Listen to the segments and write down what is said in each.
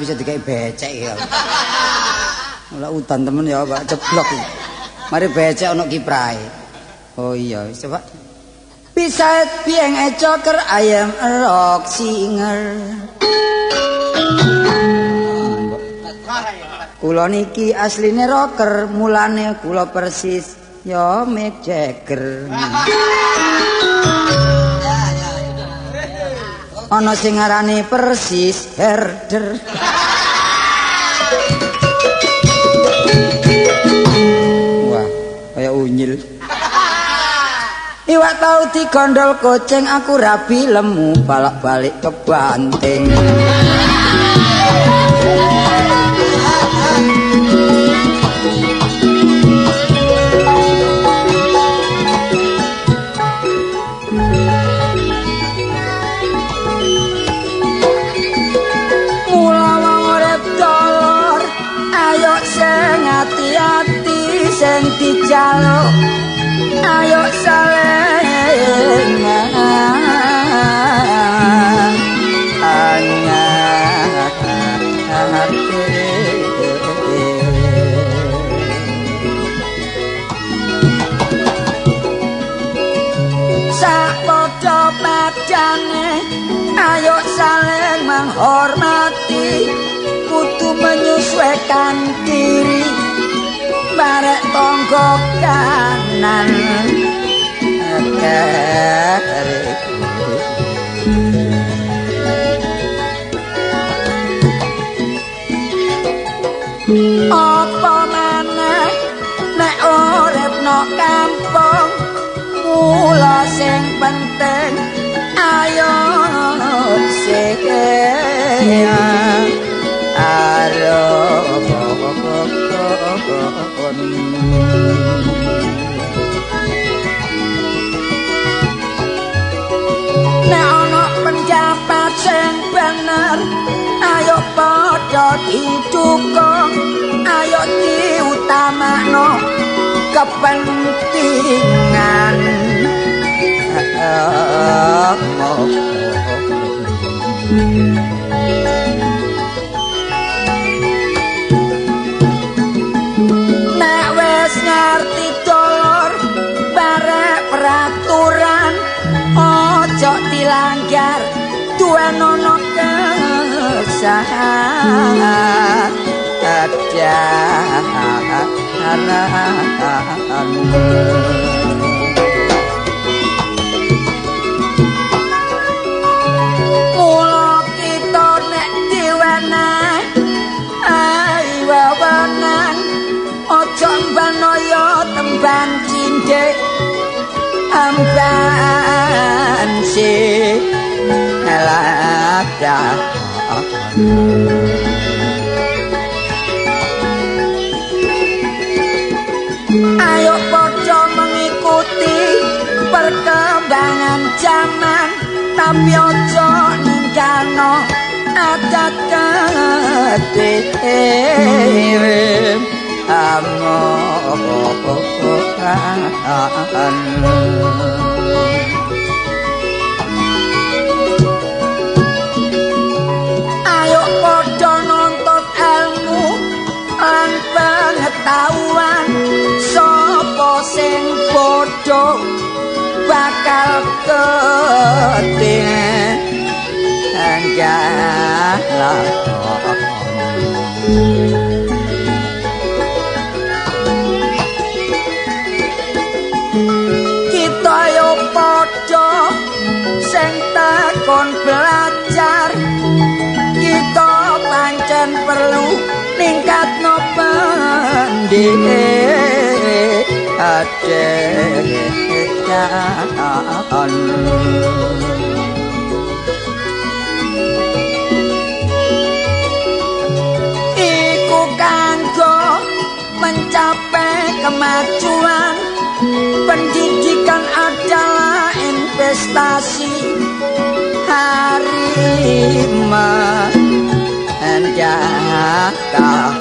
bisa dikai becek ya. Ora udan temen ya, Pak, jeblok. Mari becek ana kiprahe. Oh iya, coba. Bisa pieng coker ayam rock singer. Kula niki asline rocker, mulane kula persis ya Mick Jagger. Ana sing ngarani persis herder. Wah, kaya unyil. Iwak tau digondol kucing, aku rabi lemu balak-balik ke banting. Hati-hati sing dijaluk ayo saling sapodo padane ayo saling menghormati kudu menyesuaikan diri barek tonggo kanan apa maneh nek urip no kampung mula sing penting ayo sing nek ana penjabat sing bener ayo padha didukung ayo diutamakno kepentingan nek wis ngerti dolor barek peraturan ojo dilanggar duwen ana kesahan mula kita nek diweneh wewenang ojo mbanoyo temban cindhik amban si elada ayo padha mengikuti perkembangan zaman tapi ojo ninggalno adat dhewe ayo padha nuntut ilmu lan pengetahuan sapa sing bodho bakal ketinggalan kita yo padha sing takon belajar kita pancen perlu ningkatno pendidikan iku kanggo mencapai kemajuan pendidikan adalah investasi harima jaka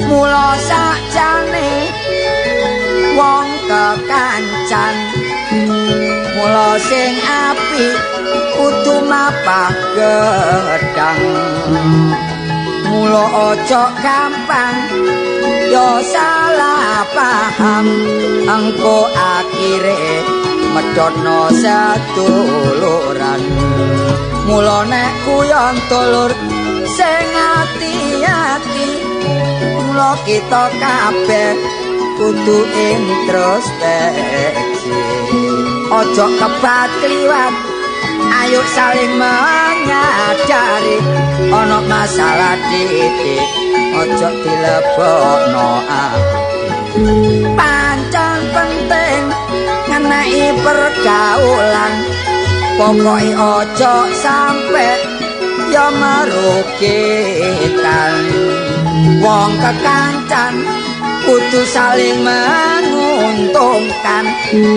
mula sakjane wong kekancan mula sing apik kudu mapah gedang mula ojo gampang yo salah paham engko akhire medhotno seduluran mula nek kuyon dulur sing ati-ati mula kita kabeh kudu introspeksi ojo kebat kliwat ayo saling menyadari ana masalah titik ojo dilebokno ati pancen penting ngenai pergaulan pokoke ojo sampe ya merugikan wong kekancan kudu saling menguntungkan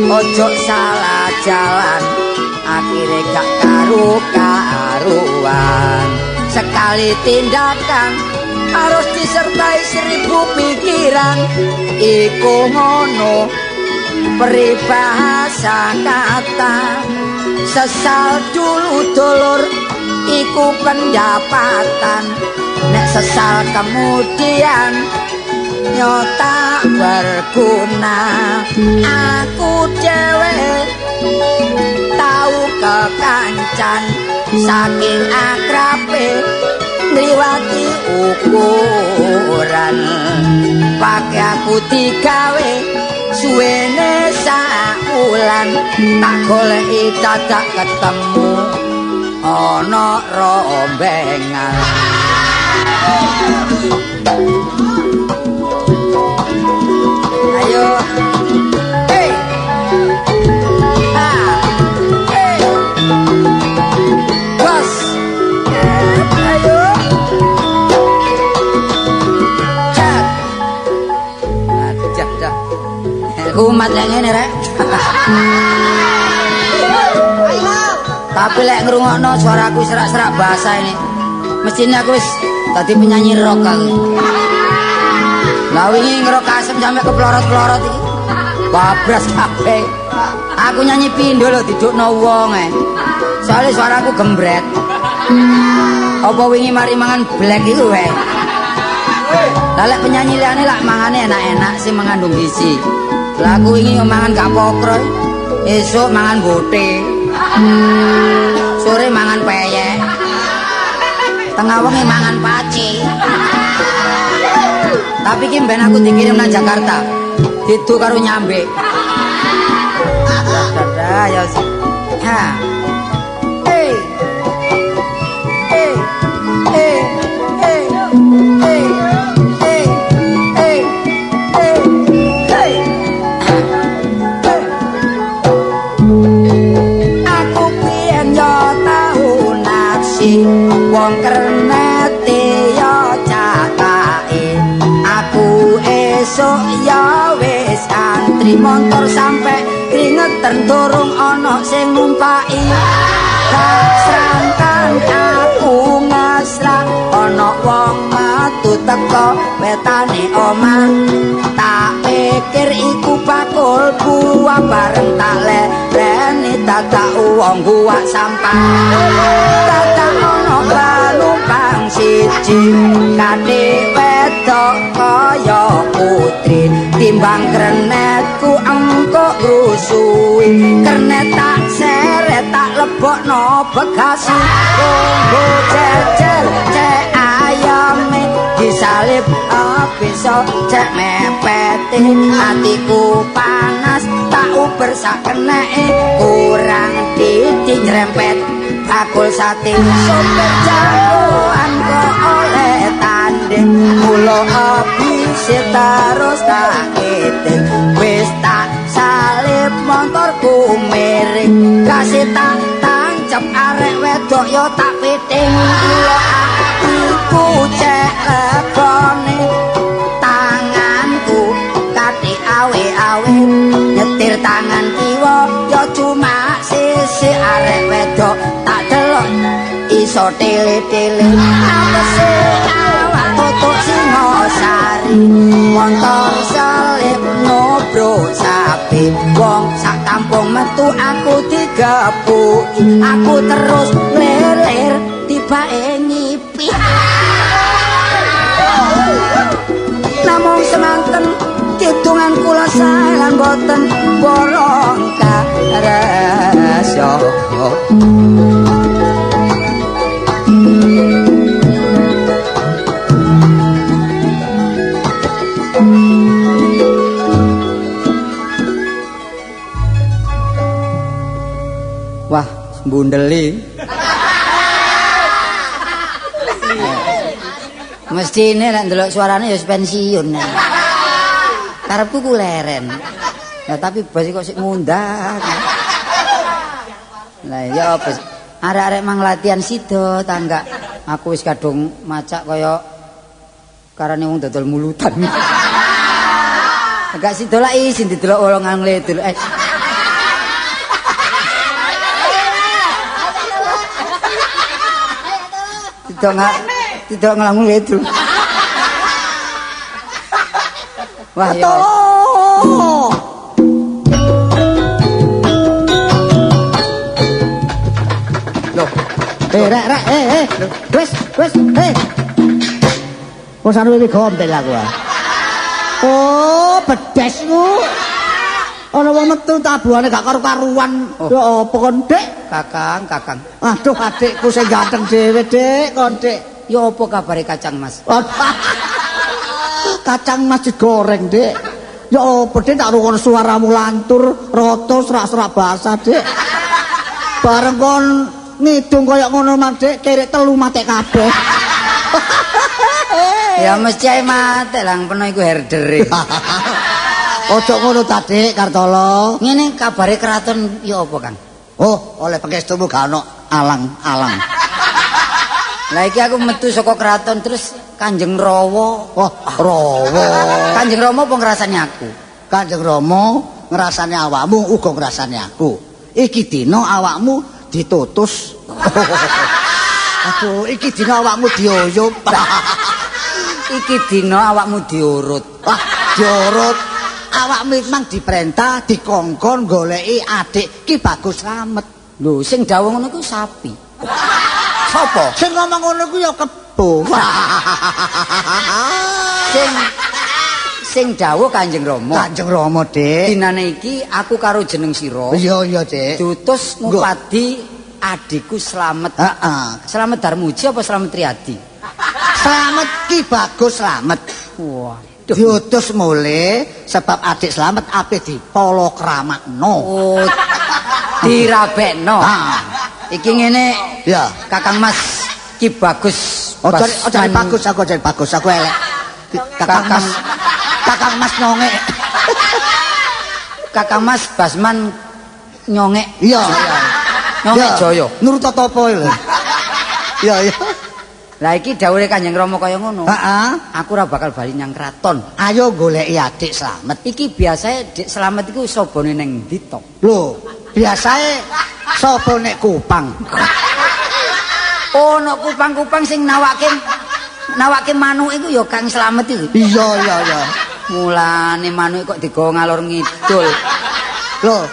ojo salah jalan akhirnya gak karu-karuan sekali tindakan harus disertai 1000 pikiran iku ngono peribahasa kata sesal dulu dulur iku pendapatan nek sesal kemudian nyota berguna aku dhewe tau kekancan saking akrabe ngliwati ukuran pake aku digawe suwene saulan tak goleki dadak ketemu ana rombengan ayo hey hey bos ayo cak dah umat yang ngene rek tapi lek ngrungokno suaraku serak-serak bahasa ini mestinya aku wis dadi penyanyi rock aku lah wingi ngerok asem sampe keplorot-plorot iki babras kabeh aku nyanyi pindho lho didukno wong soalnya suaraku gembret apa wingi mari mangan black iku wae lah lek penyanyi liyane lak mangane enak-enak sing mengandung gizi lah aku wingi mangan kapokro esuk mangan bote sore mangan peyek tengah wengi mangan paci tapi ki ben aku dikirim nang Jakarta didu karo nyambe dadah ya ha hey hey hey hey hey hey hey hey hey aku pian yo tau naksi wong kernete yo cakake aku esuk ya wis antri motor sampe kringeten durung ana sing numpaki srangkan aku ngasrak ana wong metu teko wetane omah tak pikir iku bakul buah bareng tak lereni dadak wong gua sampah dadak ana panumpang siji kadhe wedok kaya putri timbang krenetku engko rusuhi kernet tak seret tak lebokno bekasi tunggu jejer cek ayame disalip bisa cek mepete hatiku panas tak uber sakeneke kurang titik nyerempet bakul sate sopir jagoan kok oleh tanding mula abise terus tak keting wis tak salip motorku miring kasih tak tancep arek wedok yo tak piting kula atiku cek lebone tanganku kate awe-awe nyetir tangan kiwa yo cuma sisi arek wedok tak delok iso tele-tele apese awak tutuk Singosari motor selip nobro sapi wong sak kampung metu aku 3 kepuki aku terus leler tibake ngipi namung semanten kidungan kula sae lan boten borong karasya wah mbundeli mestine nek ndelok suarane ya pensiun karepku ku leren ya tapi bos kok sik ngundang lah ya apa arek-arek mang latihan sida tangga aku wis kadung macak kaya karane wong dodol mulutan agak sida lak isin didelok wong ngledul tidak ngelamun itu. Wah ya. Loh. Rek. Wes. Wes anu iki gombel aku. Oh, bedesmu. Ana wong metu tabuhane gak karu-karuan. Ya apa kon, Dik? Kakang. Aduh, adikku sing ganteng dhewe, Dik, kon, Dik. Ya apa kabare Kacang Mas? Kacang Mas digoreng, Dik. Ya apa, Dik, tak rungokno suaramu lantur, rata serak-serak basa, Dik. Bareng kon ngidung kaya ngono, Mas, Dik, kerek telu matek kabeh. Ya mesti ae matek lang peno iku herdere. Ojo ngono ta Dik Kartolo. Ngene kabare keraton ya apa Kang? Oh, oleh pengestumu gak ono alang-alang. Lah iki aku metu saka keraton terus Kanjeng Rawa. Oh, Rawa. Kanjeng Rama apa ngrasani aku? Kanjeng Rama ngrasani awakmu uga ngrasani aku. Iki dina awakmu ditutus. Aduh, iki dina awakmu dioyop. Iki dina awakmu diurut. Wah, diurut. Awak memang diperintah dikongkon goleki adik Ki Bagus Slamet. Lho, sing dawuh ngono ku sapi. Sopo? Sing ngomong ngono ku ya kebo. Sing dawuh Kanjeng Rama. Kanjeng Rama, Dik. Dinane iki aku karo jeneng sira. Iya, Dik. Diutus ngupadi adikku Slamet. Heeh. Slamet Darmuji apa Slamet Riyadi? Slamet Ki Bagus Slamet. Wah. Diutus mulai sebab adik Slamet ape dipolo kramakno. Oh, dirabekno. Iki ngene ya Kakang Mas Ki Bagus. Ojo bagus aku elek. Kakang Mas nyongek. Kakang Mas Basman nyongek. Iya. Nyongek Jaya. Nurut apa lho. Iya. Lah iki dawuhe Kanjeng Rama kaya ngono. Heeh. Aku ora bakal bali nyang kraton. Ayo goleki adik Slamet. Iki biasae Dik Slamet iku sobone ning ndi to? Lho, biasae sapa nek Kupang. Oh, nek Kupang sing nawake manuk iku ya Kang Slamet iki. Iya. Mulane manuk kok digawa ngalor ngidul. Lho,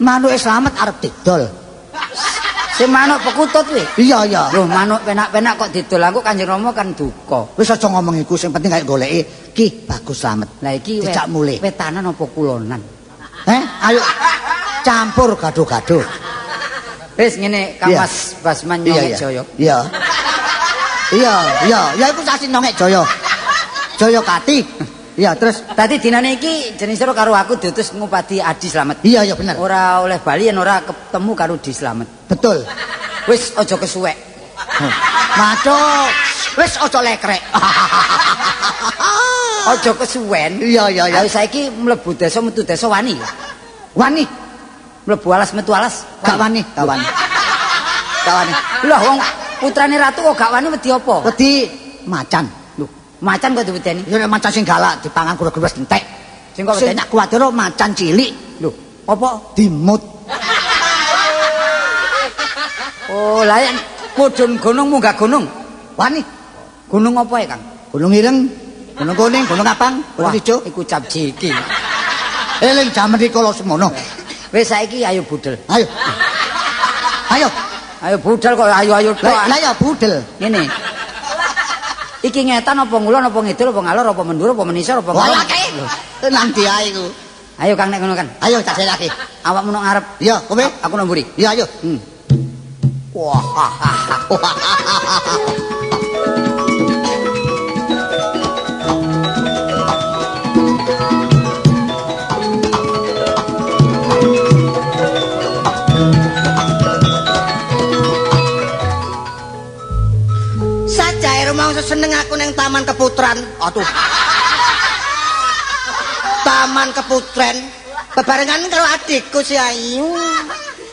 manuke Slamet arep didol. Si manuk pekutut kuwi. Iya. Loh, manuk penak-penak kok didol aku Kanjeng Rama kan duka. Wis aja ngomong iku, sing penting kayak goleki Ki Bagus Slamet. Lah iki dijak mulih. Wetanan apa kulonan? Ayo campur gaduh-gaduh. Wis ngene Kang Mas Basman Nyongek Jaya. Iya, iku sasi Nyongek Jaya. Jaya Kati. Iya, terus tadi dinane iki jeneng sira karo aku diutus ngupadi Adi Slamet. Iya, bener. Ora oleh bali yen ora ketemu karo Di Slamet. Betul. Wis aja kesuwek. Matuk. Wis aja lekrek. Aja kesuwen. Iya. Ayo saiki mlebu desa metu desa wani. Wani. Mlebu alas metu alas. Gak wani. Lho wong putrane ratu kok gak wani wedi apa? Wedi macan. Macan kok diwedeni? Ya macan sing galak dipangan gurus-gurus entek. Sing kok wedeni kuwatir macan cilik. Lho, apa? Dimut. Oh, lah yen mudhun gunung munggah gunung. Wani. Gunung apa ya, Kang? Gunung Ireng, Gunung Kuning, Gunung Kapang, Gunung Ijo. Iku cap jiki. Eling jaman iki kala semono. Wis saiki ayo budel. Ayo. Ayo. Ayo budal kok ayo tok. Lah ya budel. Ngene. Iki ngetan apa ngulon apa ngidul apa ngalor apa mendur apa menisor apa ngalor. Wala kae. Nang ndi ae iku. Ayo Kang nek ngono kan. Ayo tak selake. Awakmu nang ngarep. Iya, kowe. Aku nang mburi. Iya, ayo. Wah. Sajae rumangsa seneng aku ning Taman Keputran. Aduh. Taman Keputren bebarengan karo adikku si Ayu.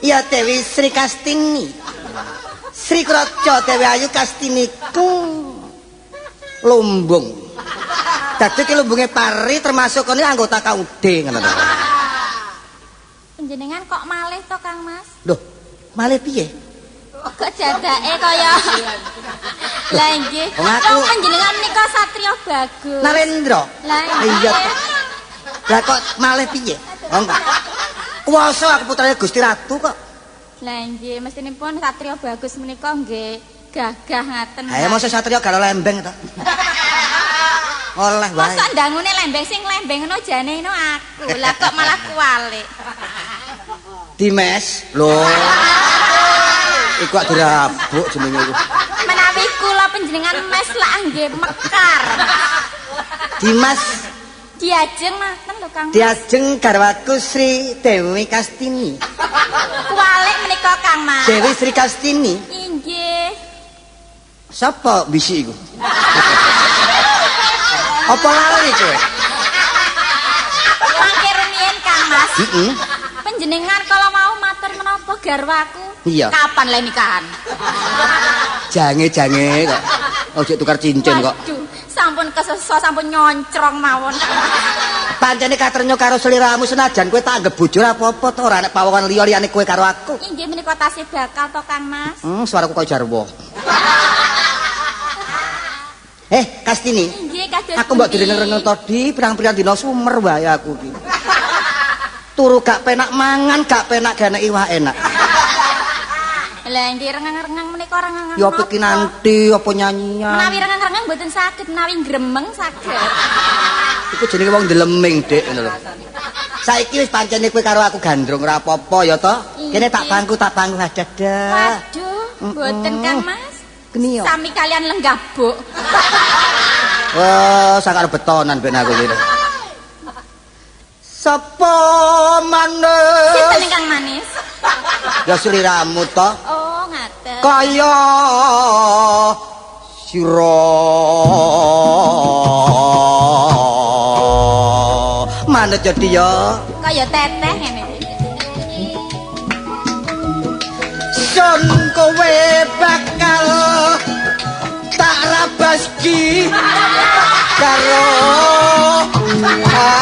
Ya Dewi Sri Kastini. Sri Kroco Dewi Ayu Kastiniku. Lumbung. Dadi ki lumbunge Pari termasuk kene anggota KUD ngono to. Panjenengan kok malih to Kang Mas? Loh, malih piye? Kok jadake kaya Lah nggih. Wong panjenengan menika satriya bagus. Narendra. Lah iya. Lah kok malih piye? Oh enggak. Kuwasa aku putrane Gusti Ratu kok. Lah nggih, mestinipun satriya bagus menika nggih gagah ngaten. Ayo mosok satriya gak lembeng to. Oleh wae. Mosok ndangune lembeng sing lembeng ngono jane ngono aku. Lah kok malah kualik. Dimes. Lho. Iku kok dirabuk jenenge iku. Menawi kula panjenengan mes lak nggih mekar. Dimas Diajeng maten lho Kang. diajeng garwaku Sri Dewi Kastini. Kualik menika Kang Mas. Dewi Sri Kastini. Inggih. Sapa bisi iku? Apa lali kowe? Mangke rumiyin Kang Mas. Heeh. Panjenengan kalau mau matur menapa garwaku? Iya. Kapan le nikahan? Jange-jange kok. Ojo tukar cincin kok. Waduh, sampun keseso sampun nyoncrong mawon. Pancene katrenyo karo seliramu senajan kowe tak anggap bojo apa-apa to ora nek pawongan liya liyane kowe karo aku. Inggih menika tasih bakal to Kang Mas. Suaraku kaya jarwo. Kastini. Inggih kados. Aku mbok direngeng-rengeng to di pirang-pirang dina sumer wae aku iki. Turu gak penak mangan, gak penak gane iwak enak. Lah nggih rengeng-rengeng menika rengeng. Ya apa kinanti apa nyanyian. Menawi rengeng-rengeng mboten saged, menawi gremeng saged. Iku jenenge wong deleming, Dik, ngono lho. Saiki wis pancene kowe karo aku gandrung ora apa-apa ya to. Kene tak bangku hadadah. Waduh, mboten Kang Mas. Geni yo. Sami kalian lenggabuk. Wah, sak karo betonan ben aku iki. Sapa manis? Sinten ingkang manis? Ya sliramu to. Oh, ngaten. Kaya sira manut jadi ya Kaya teteh ngene. sun kowe bakal tak rabaski karo aku.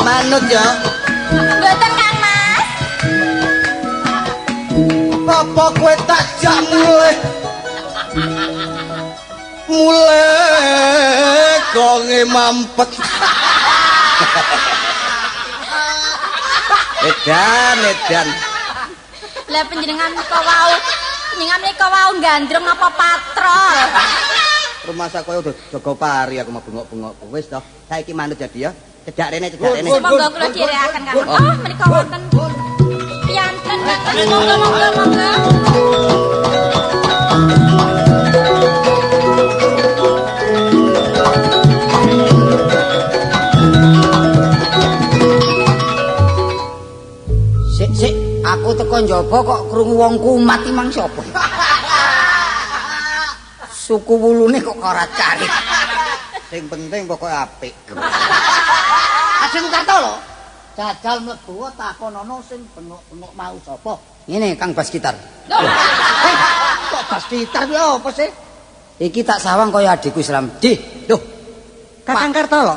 Manut ya. Mboten Kang Mas. Apa kowe tak jak mulai gonge mampet. Edan. Lah panjenengan menika wau gandrung apa patrol? Rumah sak koyo jaga pari aku mau bengok-bengok. Wis toh, saiki manut jadi ya. Cedak rene. Monggo kula dherekaken Kang. Oh, menika wonten. Piyanten Kang. Monggo. Sik, aku teko njaba kok krungu wong kumat iki mang sapa? Suku wulune kok ora carit. Sing penting pokoke apik. Adikku Kartolo. Jajal mlebu takonono sing bengok-bengok mau sapa? Ngene Kang Bas Gitar. Kok bas gitar kuwi apa sih? Iki tak sawang kaya adikku Islam. Di, lho. Kakang Kartolo.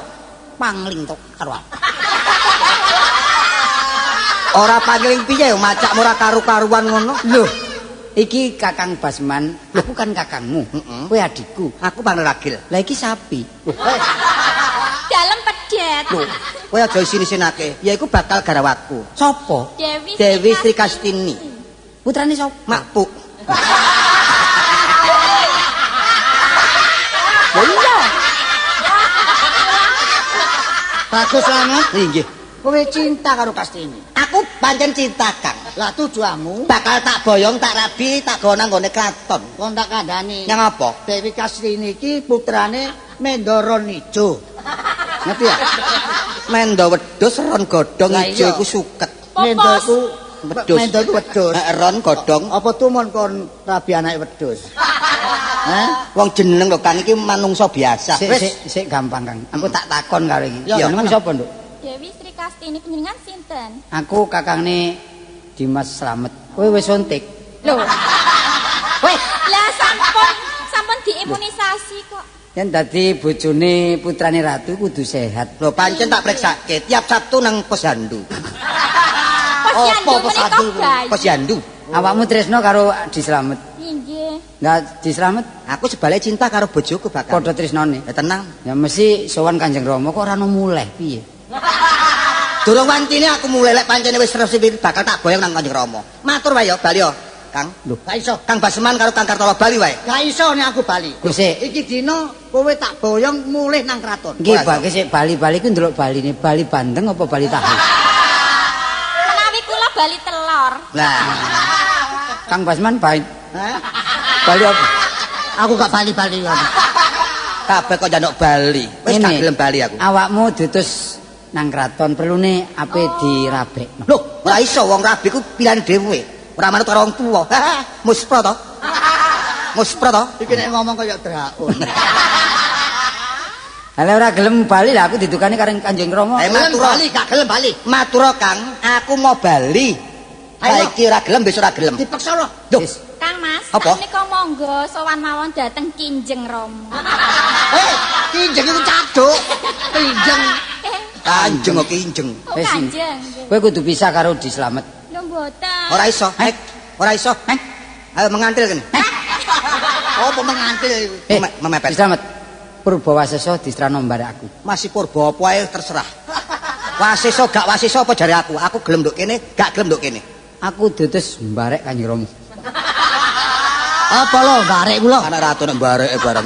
Pangling tok karo aku. Ora pangling piye macak ora karu-karuan ngono. Lho, iki Kakang Basman, aku kan kakangmu. Kowe adikku. Aku pangeragil. Lah iki sapi. Dalem pedet. Loh, kowe aja isin-isinake. Ya iku bakal garawatku. Sopo? Dewi Sri Kastini. Putrane sapa? Makpuk. Lho iya. Bagus banget. Nggih. Kowe cinta karo Kastini. Aku pancen cinta, Kang. Lah tujuanmu bakal tak boyong, tak rabi, tak gawa nang gone kraton. Kok tak kandhani. Yang apa? Dewi Kastini iki putrane Mendoron Ijo. Ngerti ya? Mendo wedhus ron godhong ijo iku suket. Mendo iku wedhus. Mendo iku wedhus. Ron godhong. Apa tumon kon rabi anake wedhus? Hah? Wong jeneng lho Kang iki manungsa biasa. Sik gampang Kang. Aku tak takon karo iki. Ya, Jenengan sapa, Nduk? Dewi Sri Kastini panjenengan sinten? Aku kakangne Dimas Slamet. Kowe wis suntik. Lho. Weh, lah sampun diimunisasi kok. Yen dadi bojone putrane ratu kudu sehat. Lho pancen tak preksake tiap Sabtu nang Posyandu. Posyandu menika bayi. Posyandu. Awakmu tresno karo Di Slamet. Inggih. Lah Di Slamet Aku sebalik cinta karo bojoku bakal. padha tresnane. Ya tenang. Ya mesti sowan Kanjeng Rama kok ora ono muleh piye? Durung wancine aku mulai lek pancene wis resmi bakal tak boyong nang Kanjeng Rama. Matur wae ya bali ya, Kang. Lho, Gak iso. Kang Basman karo Kang Kartolo bali wae. Gak iso nek aku bali. Gusik. Iki dina kowe tak boyong mulih nang kraton. Nggih, Pak, sik bali-bali ku ndelok baline, bali bandeng apa bali tahu? Menawi kula bali telur. Lah, Kang Basman baik. hah? Bali apa? Aku gak bali-bali ya. Kabeh kok njaluk bali. Wis gak gelem bali aku. Awakmu diutus nang kraton perlune ape dirabekno. Loh, ora iso wong rabi ku pilihan dhewe. Ora manut karo wong tuwa. Muspra to? Muspra to? Iki nek ngomong kaya draun. Lah ora gelem bali lah aku didukani karo Kanjeng Rama. Matura bali, gak gelem bali. Matura Kang, aku mau bali. Saiki ora gelem, besok ora gelem. Dipaksa lho. Loh, Kang Mas, Apa? menika monggo sowan mawon dateng Kinjeng Rama. kinjeng iku caduk. Kinjeng. Kanjeng kok kinjeng. Oh, Wis, Kanjeng. Kowe kudu pisah karo Di Slamet. Lho mboten. Ora iso. Ora iso. Ayo mengantil kene. Apa mengantil iku? Di Memepet. Slamet. Purbawasesa distrano mbarek aku. Masih purba apa ae terserah. Wasiso gak wasiso apa jare aku? Aku gelem nduk kene, gak gelem nduk kene. Aku diutus mbarek Kanjeng Rama. Apa lo barek kula? Anak ratu nek bareke bareng.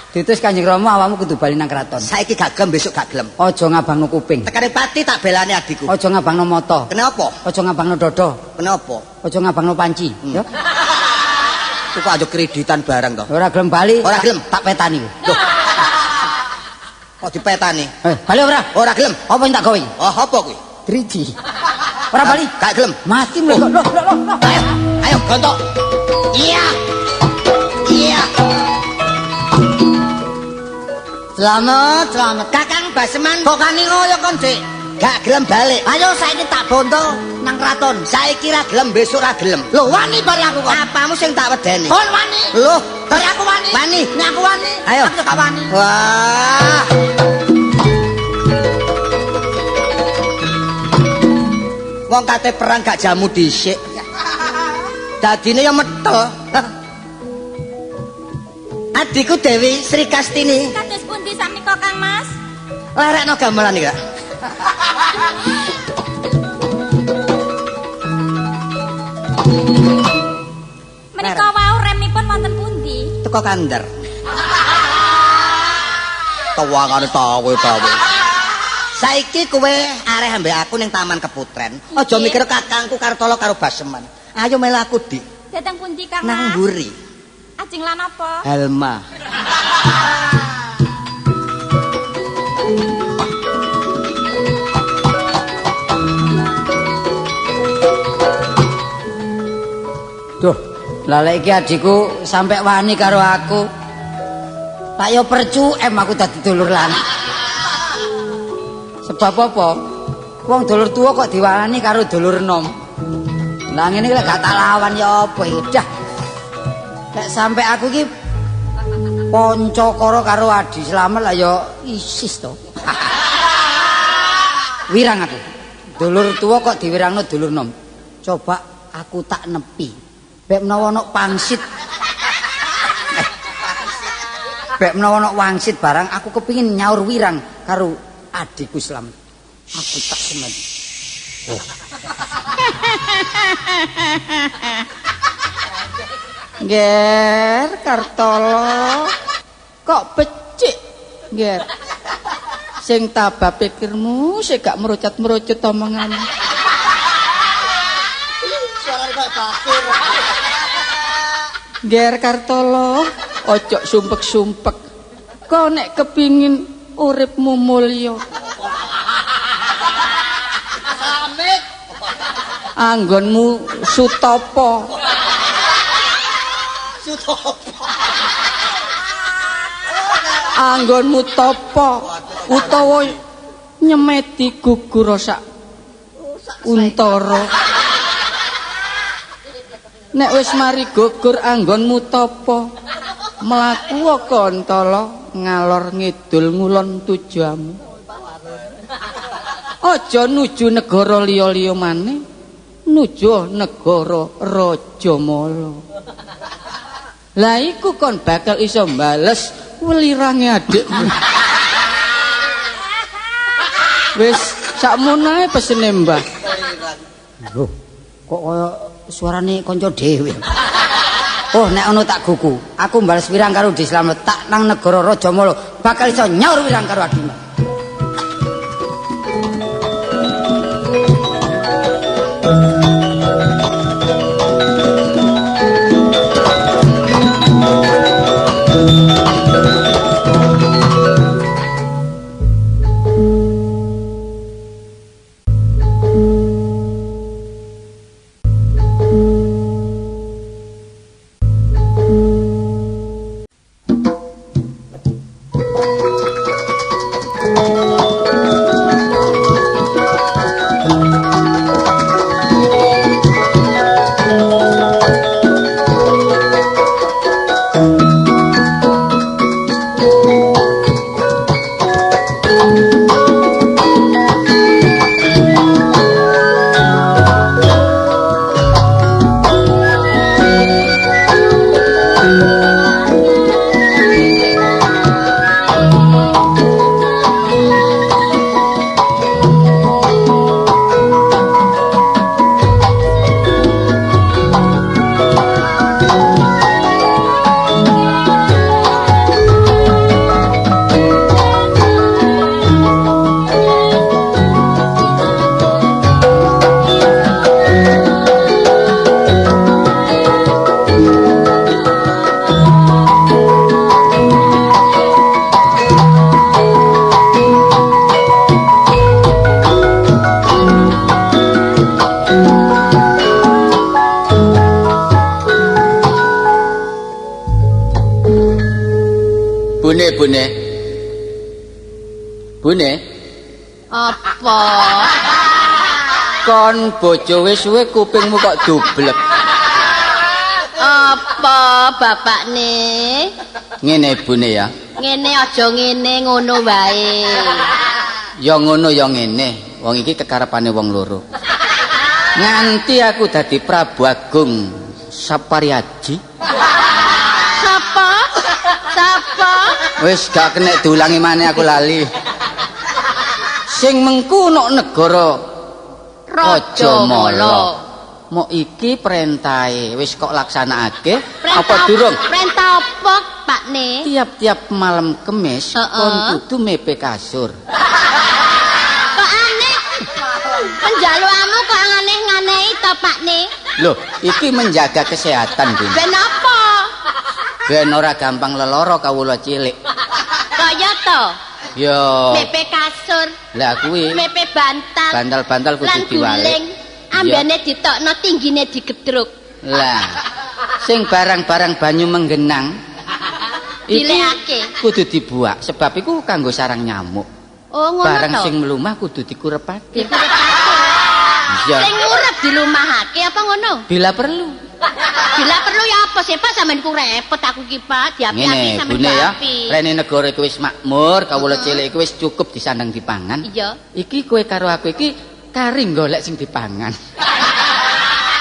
Diutus Kanjeng Rama awakmu kudu bali nang kraton. Saiki gak gelem, besok gak gelem. Aja ngabangno kuping. Tekane pati tak belani adikku. Aja ngabangno mata. Kenapa? Aja ngabangno dada. Kenapa? Aja ngabangno panci, ya. Itu kok aja kreditan barang to. Ora gelem bali. Ora gelem. Tak petani. Loh. Kok dipetani? Bali ora? Ora gelem. Apa yang tak gawe? Oh, apa kuwi? Driji. Ora bali. Gak gelem. Mati mleh. Loh. Ayo, ayo gontok. Iya. Iya. Selamat, selamat. Kakang Basman kok kani ngoyo kon, Dik? Gak gelem balik. Ayo saiki tak bonto nang kraton. Saiki ra gelem, besok ra gelem. Lho, wani bari aku kok. Apamu sing tak wedeni? Kon wani. Lho, bari aku wani. Wani. Nek aku wani. Ayo. Aku gak wani. Wah. Wong kate perang gak jamu dhisik. Dadine ya metel. Adikku Dewi Sri Kastini. Kados pundi sakmenika Kang Mas? Lerekno gamelan iki, Kak. Menika wau remipun wonten pundi? Teko kandar. Tawangane tawe. Saiki kowe areh ambek aku ning Taman Keputren. Aja mikir kakangku Kartolo karo Basman. Ayo melu aku, Dik. Dateng pundi Kang Nang Mas? mburi. Ajeng lan apa? Helma. Duh, lalek iki adikku sampai wani karo aku. Tak yo percu aku dadi dulur lanang. Sebab apa? Wong dulur tuwa kok diwani karo dulur enom. Lah ngene lek gak tak lawan ya apa ya udah. Lek sampe aku iki Pancakara karo Adi Slamet lah ya isis to. Wirang aku. Dulur tuwa kok diwirangno dulur enom. Coba aku tak nepi. Bek menawa ana pangsit. Bek menawa ana wangsit barang aku kepingin nyaur wirang karo adikku Slamet. Aku tak semet. Oh. Ger Kartolo. Kok becik, Ger. Sing tabah pikirmu sik gak merucut-merucut omonganmu. Suarane kok bakir. Ger Kartolo, ojo sumpek-sumpek. Kok nek kepingin uripmu mulya. Amit. Anggonmu sutopo. Sutopo. Anggonmu topo utawa nyemeti gugur sak untara. Nek wis mari gugur anggonmu topo mlaku kantala ngalor ngidul ngulon tujuanmu. Aja nuju negara liya-liya maneh, nuju negara Rajamala. Lah iku kon bakal iso mbales welirange adikmu. Wis sakmono ae pesene Mbah. Lho, kok kaya suarane kanca dhewe. Oh, nek ono tak gugu. Aku mbales wirang karo Di Slamet tak nang negara Rajamala bakal iso nyaur wirang karo adikmu. Bune. Apa? Kon bojo wis suwe kupingmu kok dublek. Apa bapakne? Ngene Bune ya. Ngene aja ngene ngono wae. Ya ngono ya ngene. Wong iki kekarepane wong loro. Nganti aku dadi Prabu Agung Sapariaji. Sapa? Sapa? Wis gak kena diulangi maneh aku lali. Sing mengku nok negara Rajamala. Mok iki perintahe wis kok laksanakake apa durung? Perintah apa, Pakne? Tiap-tiap malam Kemis kon kudu mepe kasur. Kok aneh? Penjaluanmu kok aneh-anehi to, Pakne? Loh, iki menjaga kesehatan, Bun. Ben apa? Ben ora gampang leloro kawula cilik. Kaya to? Yo. Mepe kasur. Lah kuwi Mepe bantal. bantal-bantal kudu diwalik. Ambene ditokno tinggine digedruk. Lah, sing barang-barang banyu menggenang Dilekake. kudu dibuak sebab iku kanggo sarang nyamuk. Oh, ngono Barang to. sing mlumah kudu dikurepake. Iya. Sing ngurep dilumahake apa ngono? Bila perlu. Bila perlu ya apa sih Pak sampean ku repot aku ki Pak, diapi-api Ngene, sampean Bune ya. diapi. Rene negara iki wis makmur, kawula cilik iki wis cukup disandang dipangan. Iya. Iki kowe karo aku iki kari golek sing dipangan.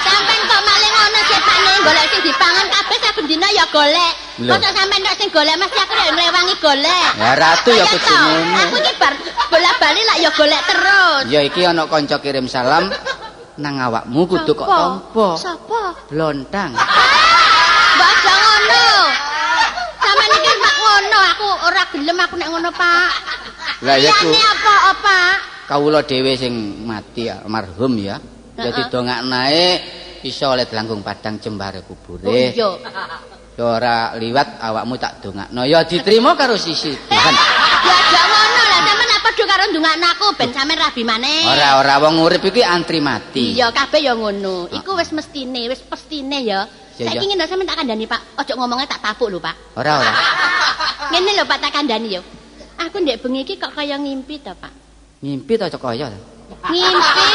Sampeyan kok maling ngono sepane golek sing dipangan kabeh saben dina ya golek. Lho. Kok sampeyan nek sing golek mesti aku nek ngrewangi golek. Ya ratu ya kudu ngono. Aku iki bar bola-bali lak ya golek terus. Ya iki ana kanca kirim salam nang awakmu kudu kok tampa. Sapa? Blontang. Mbak aja ngono. Sampeyan iki mak ngono, aku ora gelem aku nek ngono, Pak. Lah ya ku Liyane apa, kawula dhewe sing mati almarhum ya. Jadi dongaknae iso oleh dilanggung padang jembare Oh kubure. iya. Ya ora liwat awakmu tak dongakno. Ya diterima karo sisi Tuhan. Ya aja ngono lah, sampeyan apa do karo ndongakno aku ben sampeyan rabi maneh. Ora wong urip iki antri mati. Iya, kabeh ya ngono. Iku wis mestine, wis pestine ya. Ya, Saiki ya. ngene sampeyan tak kandhani, Pak. Ojo ngomongnya tak tapuk lho, Pak. Ora. Ngene lho, Pak, tak kandhani ya. Aku ndek bengi iki kok kaya ngimpi ta, Pak. Ngimpi ta kaya. Ngimpi.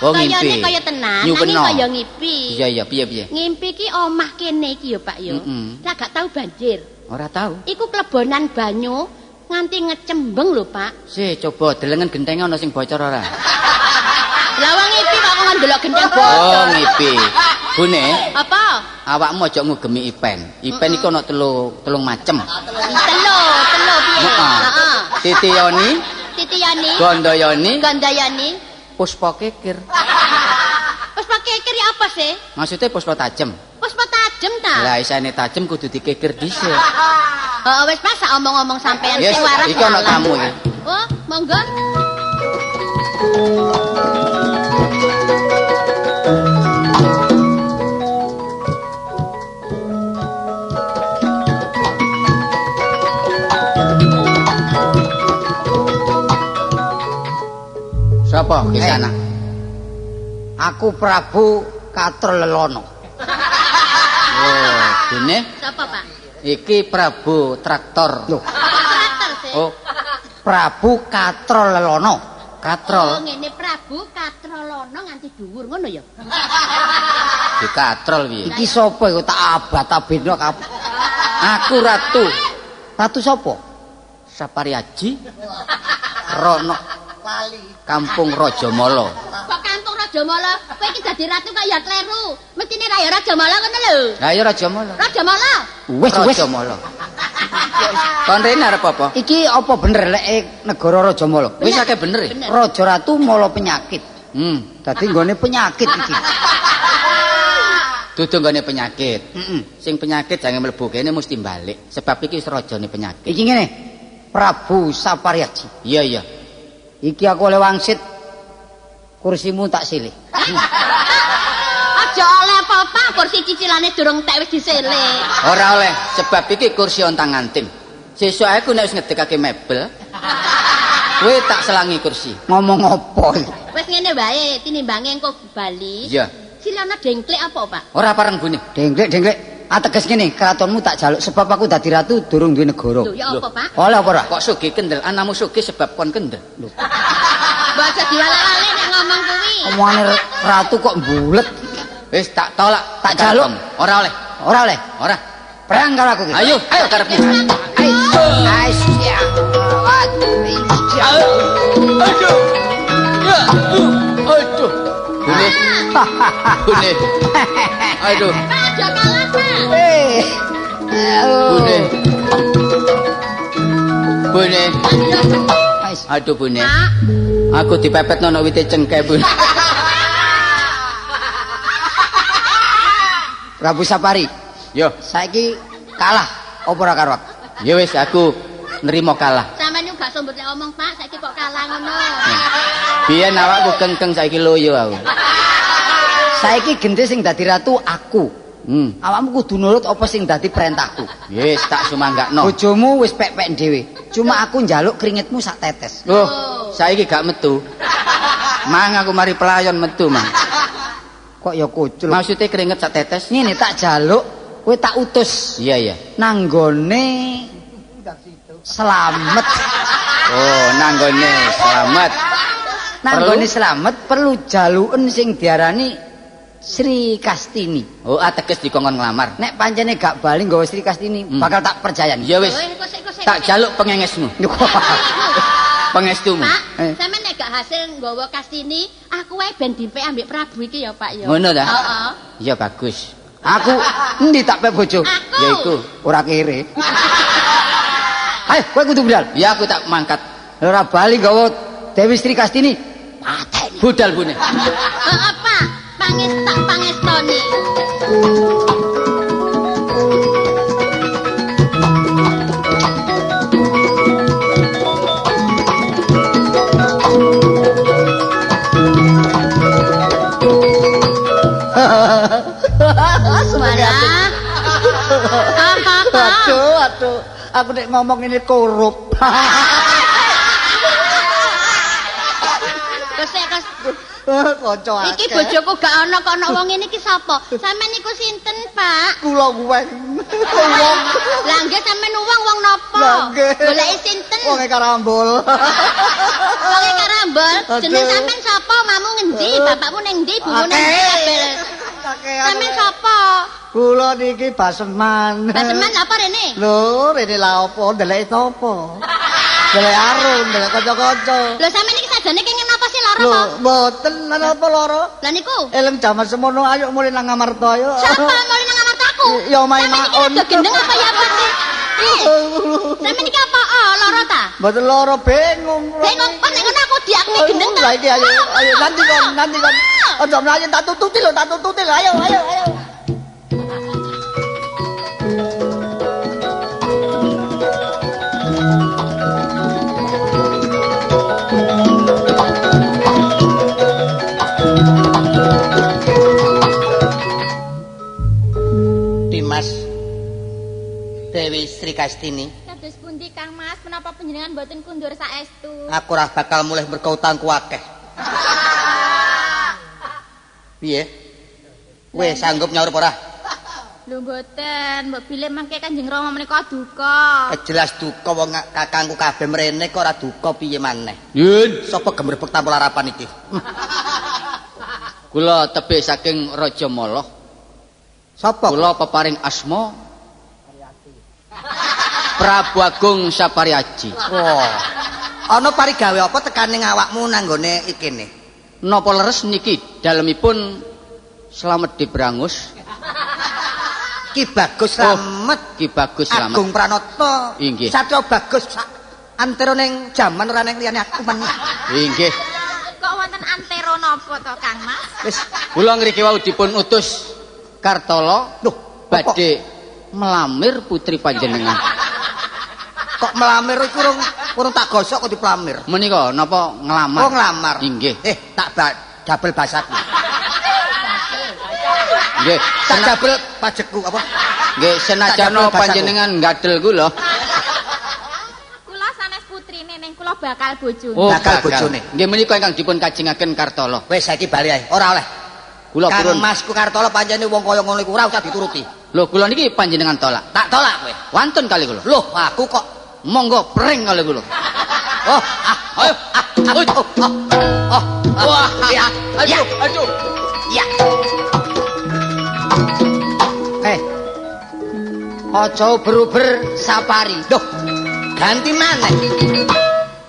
Oh ngimpi. Kayane kaya tenan, Nyupeno. nanging kaya ngimpi. Iya piye. Ngimpi ki omah kene iki ya, Pak ya. Lah gak tau banjir. Ora tahu. Iku klebonan banyu nganti ngecembeng lho, Pak. Coba delengen gentenge ana sing bocor ora? Lah wong ngimpi kok ndelok gendeng Oh, bocor. ngipi. Bune, Apa? awakmu aja ngugemi Ipen. Ipen iku ana telung macem. Telo piye? Heeh. Heeh. Titiyoni, Titiyani, Gandayani, Gandayani. Puspa Kekir. Puspa kekir ya apa sih? Maksudnya puspa tajem. Puspa tajem ta? Lah isane tajem kudu dikekir dhisik. Heeh, wis pas sak omong-omong sampean Yes, sing waras. iki ana malah. tamu iki. Oh, monggo. Sapa ki sana? Aku Prabu Katrelelono. Oh, Bune, Sapa, Pak? iki Prabu Traktor. Loh, Katrol sih. Oh, Prabu Katrelelono. Oh, katrol. ngene Prabu Katrolono nganti dhuwur ngono ya. Di katrol piye? Iki sapa iku tak abad-abedno kabeh. Aku ratu Ratu sapa? Sapariaji. Rono Kampung Rajamala. Kok Kampung Rajamala, kowe iki dadi ratu kok ya kleru. Mestine ra ya Rajamala ngono lho. Lah ya Rajamala. Rajamala. Wis. Rajamala. Kon rene arep apa? Iki apa bener lek negara Rajamala? Wis akeh bener. Bener. Raja Ratu mala penyakit. Dadi nggone penyakit iki. Dudu nggone penyakit. Heeh. Sing penyakit jangan mlebu kene mesti balik. Sebab iki wis rajane penyakit. Iki ngene. Prabu Sapariaji. Iya. Iki aku oleh wangsit kursimu tak silih. Aja oleh apa-apa, kursi cicilane durung tak wis diseleh. Ora oleh, sebab iki kursi ontang-anting. Sesuk aku nek wis ngedekake mebel, kowe tak selangi kursi. Ngomong apa iki? Wis ngene wae, tinimbange engko bali. Iya. Silana dengklik apa, Pak? Ora pareng Bune. Denglek. Ateges ngene, keratonmu tak jaluk sebab aku dadi ratu durung duwe negara. Lho, ya apa, Pak? Oleh apa ora? Kok sugih kendel, anakmu sugih sebab kon kendel. Mbok aja diwala-wali nek ngomong kuwi. Omongane ratu kok mbulet. Wis tak tolak, Tak jaluk. Ora oleh. Ora oleh. Ora. Perang karo aku iki. Ayo karepmu. Aduh. Ya. Aduh. Bune. Bune. Aduh. Pak aja kalah, Pak. Bune. Bune. Aduh Bune. Pak. Aku dipepetno nang wite cengkeh, Bune. Prabu Sapari, Yo, saiki kalah apa ora karo aku? ya wis aku nerima kalah. Sampeyan yo gak sombet lek omong, Pak, saiki kok kalah ngono. Biyen awakku kengkeng saiki loyo aku. Saiki genti sing dadi ratu aku. Awakmu kudu nurut apa sing dadi perintahku. Wis tak sumanggakno. Bojomu wis pek-pek dhewe. Cuma aku njaluk keringetmu sak tetes. Oh, saiki gak metu. Mang aku mari pelayon metu, Mang. Kok ya kucul. Maksudnya keringet sak tetes? Ngene tak jaluk, kowe tak utus Iya. nanggone selamet. Oh, nanggone slamet. Nanggone slamet perlu jaluken sing diarani Sri Kastini. Oh, ateges dikongkon nglamar. Nek pancene gak bali nggawa Sri Kastini, bakal tak percayani. Ya wis. Tak jaluk pengengesmu. Pengestumu. Pak, sampeyan nek gak hasil nggawa Kastini, aku wae ben dipek ambek Prabu iki ya, Pak ya. Ngono ta? Heeh. Ya bagus. Aku endi tak pek bojo? Aku. Ya iku. Ora kere. Ayo, kowe kudu budal. Ya aku tak mangkat. Ora bali nggawa Dewi Sri Kastini. Pateni. Budal bune. Heeh, Pak. Pangestoni. Aduh. Aku nek ngomong ini korup. Kanca akeh. Iki bojoku gak ana kok ana wong ngene iki sapa? Sampeyan niku sinten, Pak? Kula kuweng. Wong. Lah nggih sampeyan wong napa? Lah nggih. Goleki sinten? Wonge Karambol. Wonge Karambol. Jeneng Aduh. sampeyan sapa? Mamu ngendi? Bapakmu ning ndi? Ibumu ning ndi? Kabeh. Sampeyan sapa? Kula niki Baseman. Baseman apa rene? Lho, rene lha opo? Ndelek sapa? Ndelek Arun, ndelek kanca-kanca. Lho sampeyan iki sajane kenging napa sih lara Lho, to? mboten ana apa lara? Lah niku. Elem jaman semono ayo mulih nang Ngamarta ayo. Siapa mulih nang amartaku? Ya omahe Sampeyan iki Maun. rada gendeng apa ya apa sih? Sampeyan iki apa? Oh, lara ta? Mboten lara bingung. Bingung kok nek ngono aku diakui gendeng ta? Lah iki ayo nanti kon. Aja mlayu tak tututi lho, ayo. Dimas Dewi Sri Kastini. Kados pundi Kang Mas, menapa panjenengan boten kundur saestu? Aku ora bakal mulih mergo utangku akeh. Piye? Weh sanggup nyaur apa ora? Lho mboten, mbok bilih mangke Kanjeng Rama menika duka. Jelas duka wong kakangku kabeh mrene kok ora duka piye maneh. Yun. Sapa gemrebek tampil harapan iki? Kula tebih saking Raja Moloh. Sapa? Kula peparing asma Prabu Agung Sapariaji. Oh. Ana parigawe apa tekaning awakmu nanggone ikene? Napa leres niki dalemipun Slamet Dibrangus. Ki Bagus Slamet, Ki Bagus Slamet. Agung Pranata. Inggih. Satya Bagus antara ning jaman ora ning liyane aku men. Inggih. Kok wonten antero napa to Kang Mas? Wis Kula ngriki wau dipun utus Kartala Loh, badhe melamir putri panjenengan. kok melamir iku urung tak gosok kok dipelamir. Menika napa nglamar? Oh nglamar. Inggih. Tak dabel basaku. Nggih. Tak dabel pajekku apa? Nggih, senajan Tak dabel basaku. panjenengan gadel kula. Kula sanes putrine ning kula bakal bojone. Oh, Bakal gagal. bojone. Nggih menika ingkang dipun kajengaken Kartala. Wis saiki bali ae. Ora oleh. Kula Kang purun. Masku Kartala pancene wong kaya ngono iku ora usah dituruti. Lho, kula niki panjenengan tolak. Tak tolak kowe. Wonten kali kula. Loh, aku kok Monggo pring kali kula. oh, Ayo. wah, ya, Aduh. ya. Aja beruber sapari. Duh, ganti maneh.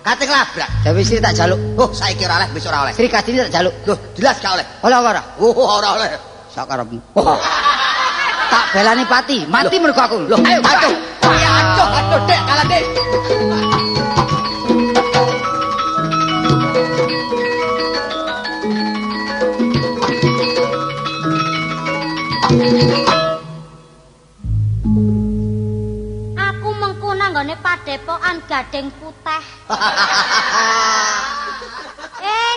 Kating labrak. Dewi Sri tak jaluk. Oh, saiki ora oleh, wis ora oleh. Sri Kastini tak jaluk. Loh, jelas gak oleh. Ora. Oh, ora oleh. Sakarepmu. Tak belani pati, mati mergo aku. Loh, ayo, aduh. Ya, aduh, Dek, kalah Dek. Aku mengku nanggone padepokan Gading Putih.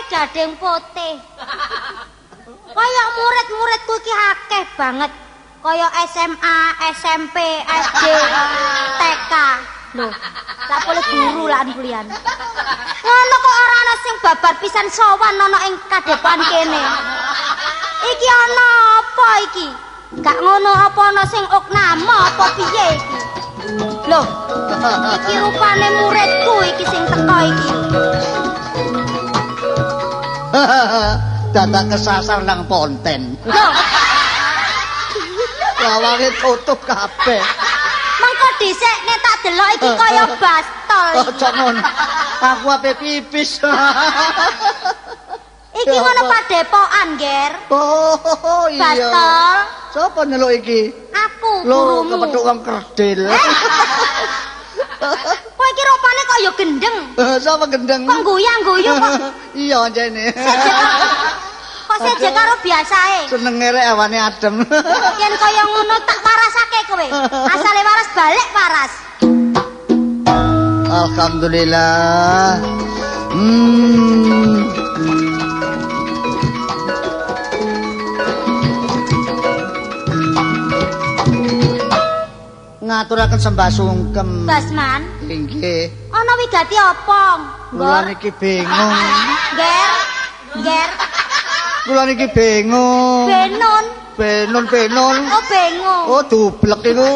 Gading Putih. Kaya murid-muridku iki akeh banget. Kaya SMA, SMP, SD, TK. Loh, tak boleh guru lan kuliah. Ngono kok ora ana sing babar pisan sowan ana ing kadepan kene. Iki ana apa iki? Gak ngono apa ana sing uknama apa piye iki? Loh, iki rupane muridku iki sing teko iki. Dadak kesasar nang ponten. Loh, Lawange tutup kabeh. mengko dhisik nek tak delok iki kaya bastol. Ojo ngono. Aku ape pipis. Iki ngono padepokan, Ger. Oh iya. Bastol. Sopo nyeluk iki? Aku Lho, gurumu. kepethuk wong kerdil. Kowe iki rupane kaya gendeng. Sapa gendeng? Kok guyang-guyu kok. Iya jane. Kok seje karo biasae. Seneng ngerek awane adem. Yen kaya ngono tak parasake kowe. Asale waras balik waras. Alhamdulillah. Ngaturaken sembah sungkem. Basman, Inggih. ana wigati apa? Kula Ngor. niki bingung. Ger. Ger. Kula niki bingung. Benun. Benun. Oh, bingung. Oh, dublek iku.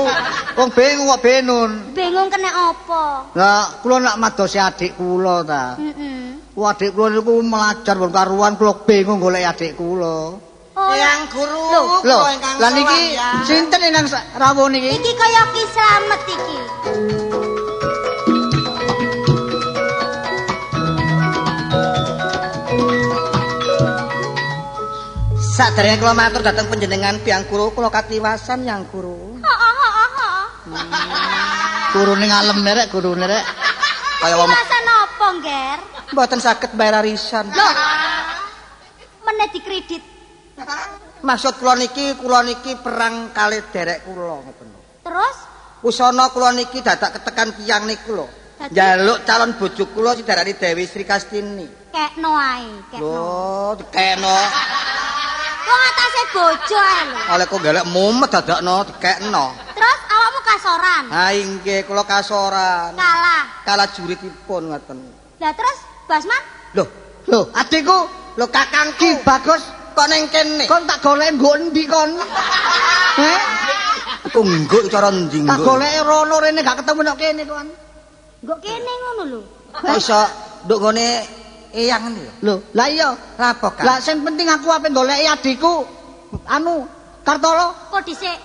Wong bingung kok benun. Bingung kena apa? Lah, kula nak madosi adik kula ta. Heeh. Adik kula niku melajar wong karuan, kula bingung golek adik kula. Oh, Yang guru, Lho, lah niki sinten ingkang rawuh niki? iki kaya Ki Slamet iki. Sadèrèngé kula matur dhateng panjenengan Biang Guru, kula katiwasan Yang Guru. Gurune ngalem rek, gurune rek. Kaya wong Katiwasan apa, Ger? mboten saged bayar arisan. Loh. Meneh dikredit. Maksud kula niki perang kalih derek kula ngoten. Terus Usana kula niki dadak ketekan tiyang niku lho. Dadi? Njaluk calon bojo kula sing darani Dewi Sri Kastini. kekno ae, kekno. Lho, dikekno. Wong atase bojo ae lho. Oleh kok golek mumet dadakno dikekno. Terus awakmu kasoran. Ha inggih kula kasoran. Kalah. Kalah juritipun ngoten. Lah terus Basman? Lho, adikku, lho kakangku Bagus kok ning kene. Kon tak golek nggo endi kon? Kok nggo cara endi nggo? Tak golek rono rene gak ketemu nek kene kon. Nggo kene ngono lho. Kok iso nduk ngene eyang ngene lho. Lho, lah iya, lapo kan? Lah sing penting aku ape goleki adikku. Anu, Kartolo. Kok dhisik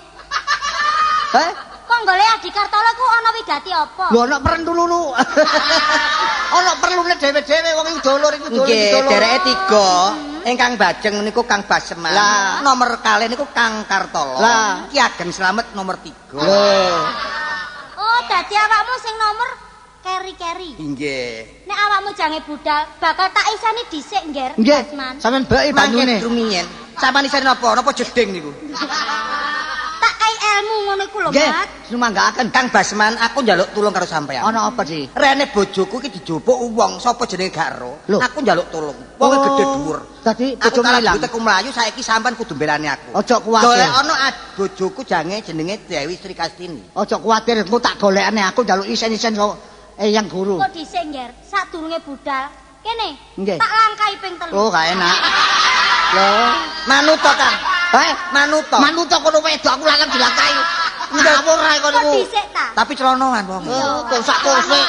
Heh? kok golek Adi Kartolo ku ana wigati apa? Lho ana perlu. Ana perlune dhewe-dhewe wong iku dulur iku dulur. Nggih, dereke 3. Ingkang bajeng niku Kang Basman. Lah, nomor kalih niku Kang Kartolo. Lah, Ki Ageng Slamet nomor 3. Oh, dadi awakmu sing nomor keri-keri. Nggih. Nek awakmu jange budal, bakal tak isani dhisik, Nger, Nggih, Basman. sampean beki banyune. Rumiyin. Sampeyan isine napa? Napa jeding niku? Tak kai ilmu ngono iku lho, Nggih, Mat. sumanggaaken Kang Basman, aku njaluk tulung karo sampean. Ana apa sih? Rene bojoku iki dijupuk wong sapa jenenge gak ero. Aku njaluk tulung. Wonge gedhe dhuwur. Dadi bojomu ilang. Aku mlayu saiki sampean kudu mbelani aku. Aja kuwatir. Golek ana bojoku jange jenenge Dewi Sri Kastini. Aja kuwatir, engko tak golekane aku njaluk isen-isen Yang Guru. Kok dhisik, Nger, sadurunge budal. Kene. Nggih. Tak langkai ping 3. Oh, gak enak. Lho, manut to, Kang. Manut to. Manut to kono wedok aku lanang dilangkai. Ngawur ae kono Kok iku. dhisik ta? Tapi celonoan wong. Iya. Kok sak kosek.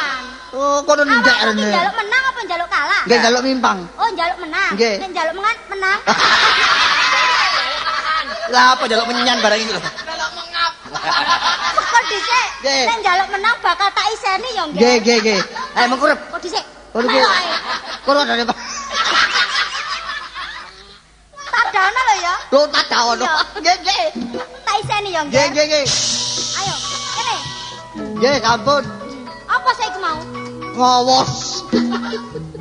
Oh, kono ndek Awakmu rene. ki njaluk menang apa njaluk kalah? Nggih njaluk mimpang. Oh, njaluk menang. Nggih. Nek njaluk menang. Lah apa njaluk menyan barang iki lho. Kok dhisik? Nggih. Nek njaluk menang bakal tak iseni ya, Nger. Nggih. Ayo mengkurep. Kok dhisik? Kono Ayo, ayo. Kono ada apa? Tak dana lho ya. Lho tak dawono. Nggih. Tak iseni ya, Nger. Nggih. Ayo, kene. Nggih, ampun. Apa saiki mau? Ngowos.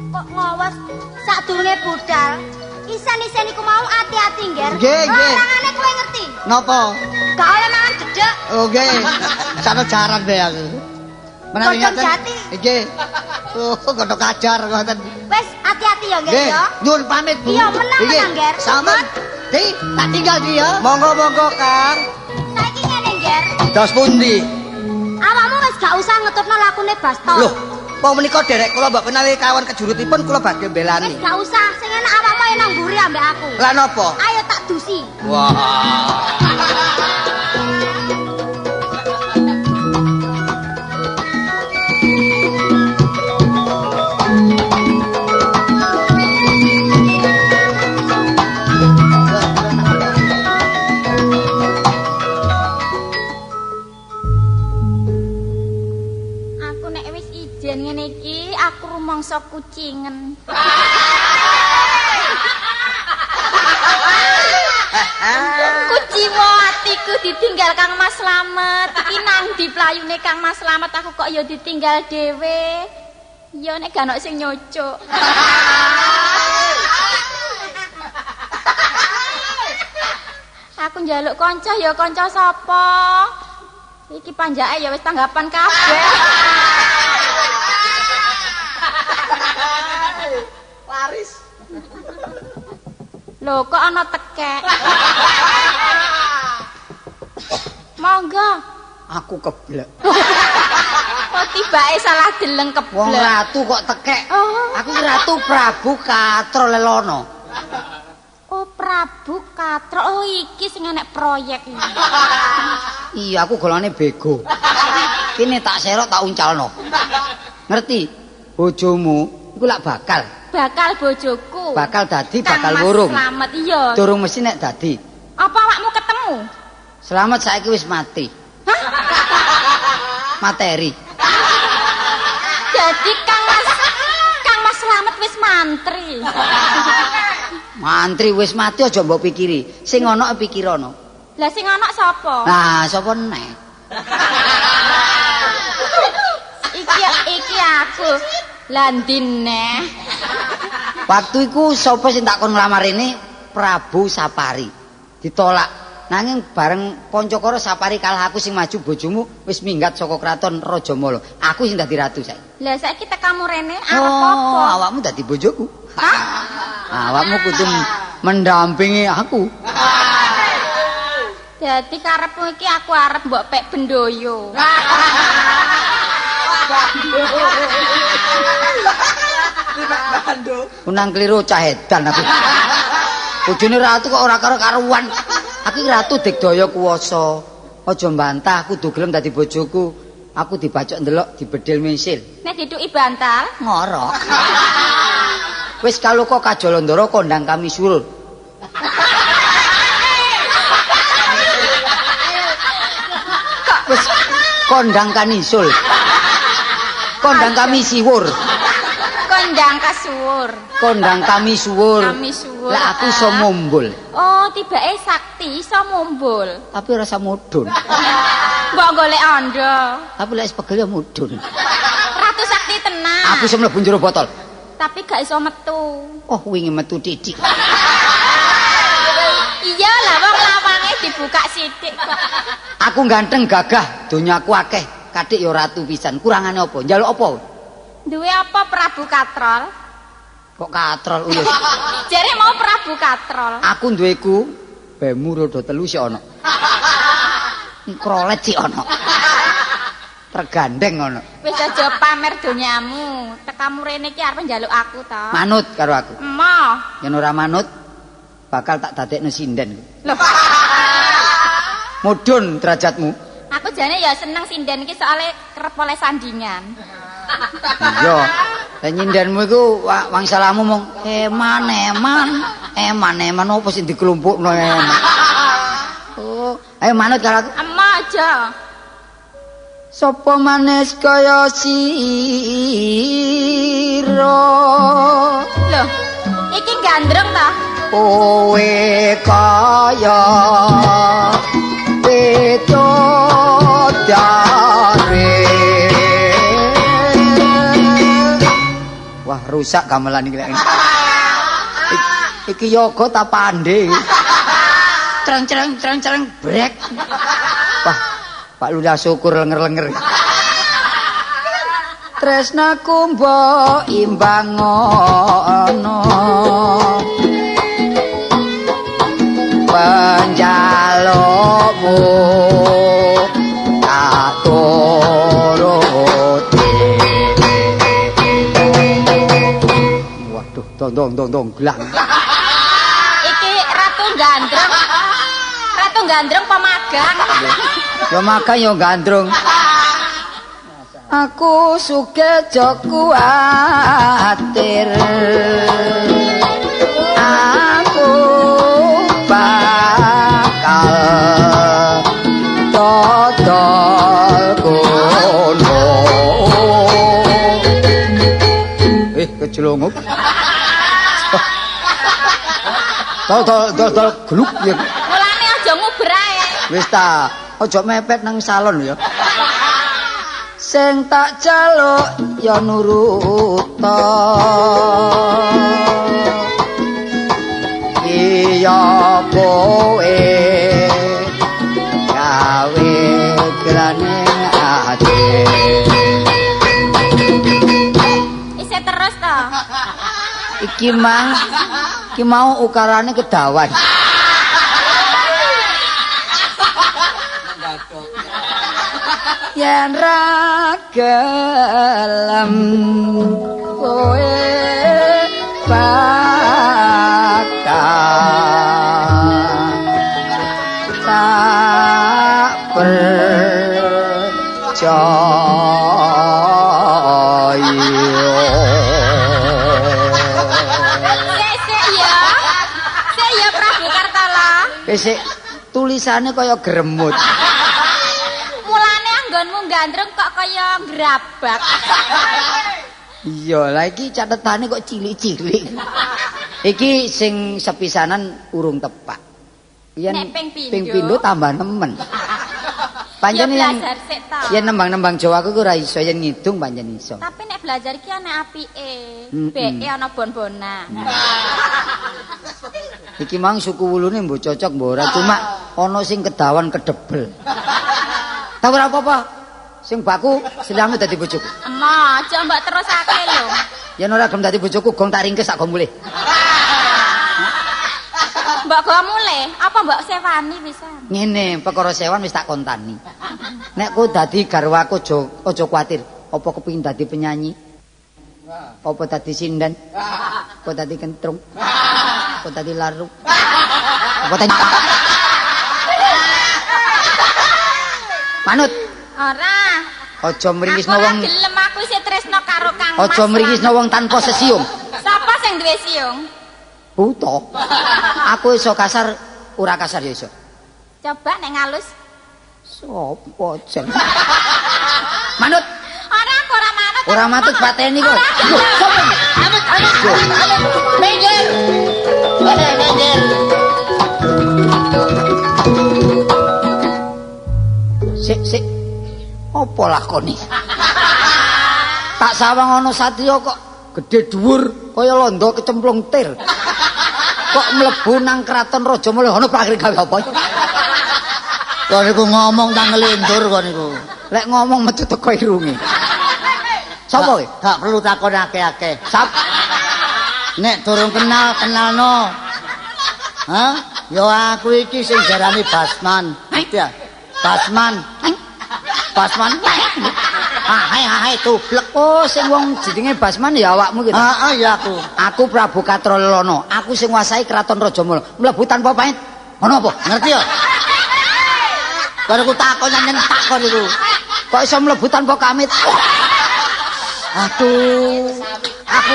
Kok ngawas sadurunge budal. Isen-isen iku mau hati-hati, Nger. Nggih. Larangane kowe ngerti? Napa? Gak oleh mangan gedhek. Oh, nggih. Sano jaran bae aku. Menawi Godhong ngaten. jati. Nggih. Oh, godhong kajar ngoten. Wes hati-hati ya, Nger Nggih, ya. nyuwun pamit, Bu. Iya, menang, Nger. Sampun. Di, tak tinggal di ya. Monggo, Kang. Saiki ngene, Nger. Dos pundi? Awakmu wis gak usah ngetutno lakune Bastol. Loh, wong menika derek kula mbok menawi kawan kejurutipun kula badhe Wis belani. gak usah, sing enak awakmu ayo nang mburi ambek aku. Lah napa? Ayo tak dusi. Wah. mangsa kucingen. Kuciwa atiku ditinggal Kang Mas Slamet. Iki nang diplayune Kang Mas Slamet aku kok ya ditinggal dhewe. Ya nek gak ono sing nyocok. Aku njaluk kanca ya kanca sapa? Iki panjake ya wis tanggapan kabeh. Laris. Lho kok ana tekek. Monggo. Aku keblek. Kok tibake salah deleng keblek. Wong ratu kok tekek. Oh. Aku ki Ratu Prabu Katro Lelono. Oh Prabu Katro. Oh iki sing enek proyek iki. Iya, aku golane bego. Kene tak serok tak uncalno. Ngerti? Bojomu iku lak bakal Bojoku. bakal dadi Kang bakal Mas wurung. Slamet iya. Durung mesti nek dadi. Apa awakmu ketemu? Selamat saiki wis mati. Materi. Jadi Kang Mas Slamet wis mantri. Mantri wis mati aja mbok pikiri. Sing ana pikirono. Lah sing ana sapa? Nah, sapa nek? Iki aku. Lah ndine. Waktu iku sapa sing tak kon nglamar ini Prabu Sapari. Ditolak. Nanging bareng Pancakara Sapari kalah aku sing maju bojomu wis minggat saka kraton Rajamala. Aku sing dadi ratu saiki. Lah saiki tekamu rene arep apa? Awakmu dadi bojoku. Awakmu kudu mendampingi aku. Dadi karepmu iki aku arep mbok pek bendoyo. Unang kliru cah edan aku. Bojone ratu kok ora karo-karuan. Aku iki ratu digdaya kuwasa. Aja mbantah kudu gelem dadi bojoku. Aku dibacok ndelok dibedil misil. Nek dituki bantal, Ngorok. Wis kaloka Kajalandara kondang kami surul. Wis kondang kanisul. Kondang kami siwur. kondang kasuwur. Kondang kami suwur. Kami suwur. Lah aku iso mumbul. Oh, tibake sakti iso mumbul. Tapi rasa mudhun. Mbok golek anda. Tapi lek pegel ya mudhun. Ratu sakti tenang. Aku iso mlebu njero botol. Tapi gak iso metu. Oh, wingi metu titik. Iya lah wong lawange dibuka sithik kok. Aku ganteng gagah, donyaku akeh. Kadik ya ratu pisan. Kurangane apa? Njaluk apa? Duwe apa Prabu Katrol? Kok katrol uyus. Jare mau Prabu Katrol. Aku duweku bemu rodo telu sik ana. Krolet sik ana. Tergandeng ana. Wis aja pamer donyamu. Tekamu rene iki arep njaluk aku ta. Manut karo aku. Emoh. Yen ora manut bakal tak dadekno sinden. Lho. Mudhun derajatmu. Aku jane ya seneng sinden iki soalnya kerep oleh sandingan. Iya. Lah nyindenmu iku wangsalamu mung eman opo sing dikelompokno eman. Oh, ayo manut karo aku. Emoh aja. Sopo manis kaya sira. Loh, iki gandreng ta? Kowe kaya bidodari. Wah, rusak gamelan iki. Iki yoga ta pandhe. Cereng brek. Wah, Pak Lurah syukur lenger-lenger. Tresnaku mbok imbang ana. Panjalukmu tak turuti. Waduh, dong glang. Iki ratu gandreng. Ratu gandreng pemagang. Ya makan ya gandrung. Aku suke jo kuatir. Aku bakal dodol kono. ndonga. Dol gluk ya. Mulane aja nguber ae. Wis ta, aja mepet nang salon ya. Sing tak jaluk ya nuruta. Iya kowe gawe grane ati. Isih terus to. Iki mau ukarane kedawan. Yen ra gelem kowe bakal tak percaya. Sik ya Prabu Kartala. Sik tulisane kaya gremut. Mulane anggonmu gandrung kok kaya grabak. Iya, lah iki catetane kok cilik-cilik. Iki sing sepisanan urung tepak. Yen Nek ping pindho tambah nemen. Pancen Ya yen belajar sik to. yen nembang-nembang Jawa aku ora iso, yen ngidung pancen iso. Tapi nek belajar iki ana apike. Mm-mm. Beke ana bon-bonan. Iki mang suku wulune mbok cocok mbok ora, cuma ana sing kedawan kedebel. Ta ora apa-apa. Sing baku silamu dadi bojoku. Ema, aja mbak terusake lho. Yen ora gelem dadi bojoku gong tak ringkes sak gong mulih. Mbak go mulih, apa mbak sewani pisan? Ngene, perkara sewan wis tak kontani. Nek kowe dadi garwaku aja kuwatir. Apa kepengin dadi penyanyi? Apa dadi sinden? Apa dadi kentrung? Apa dadi laru? Apa dadi Manut, Ora. aja mringisno Aku ora wong, gelem aku isih tresno karo Kang Mas. aja mringisno wong tanpa sesiung. Sapa sing duwe siung? Buta. Aku iso kasar, ora kasar ya iso. Coba nek ngalus. Sopo jen? Manut, Ora aku ora manut. ora matut pateni kok. Lho, sopo? Minggir. Minggir. Sik. Apa lakoni? Tak sawang ana satriya kok gedhe dhuwur kaya londo kecemplung tir. Kok mlebu nang kraton Raja Mala ana prakir gawe apa? Kok niku ngomong tak ngelindur kok niku. Lek ngomong metu teko irunge. Sapa kowe? Gak perlu takon akeh-akeh. Sap. Nek durung kenalno. Hah? Yo aku iki sing jarani Basman. Ya. Basman. Hai tublek. Oh, sing wong jenenge Basman ya awakmu gitu. Ya aku. Aku Prabu Katrolono. Aku sing nguasai kraton Raja Mala. Mlebu tanpa pamit. Ono apa? Ngerti ya? Karo ku takon nyen takon iku. Kok iso mlebu tanpa pamit? Aduh. Aku